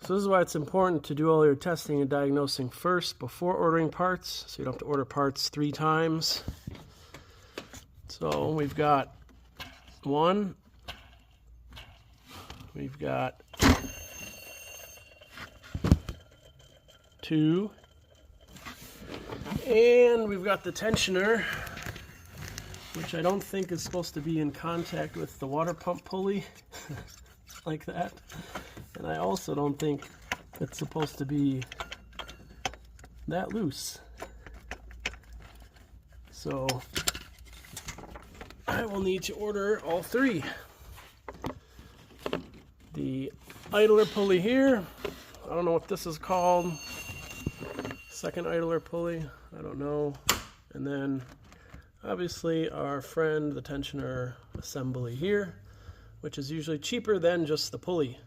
So this is why it's important to do all your testing and diagnosing first before ordering parts, so you don't have to order parts 3 times. So we've got 1, we've got 2, and we've got the tensioner, which I don't think is supposed to be in contact with the water pump pulley like that. And I also don't think it's supposed to be that loose. So I will need to order all 3. The idler pulley here, I don't know what this is called. Second idler pulley, I don't know. And then obviously our friend, the tensioner assembly here, which is usually cheaper than just the pulley.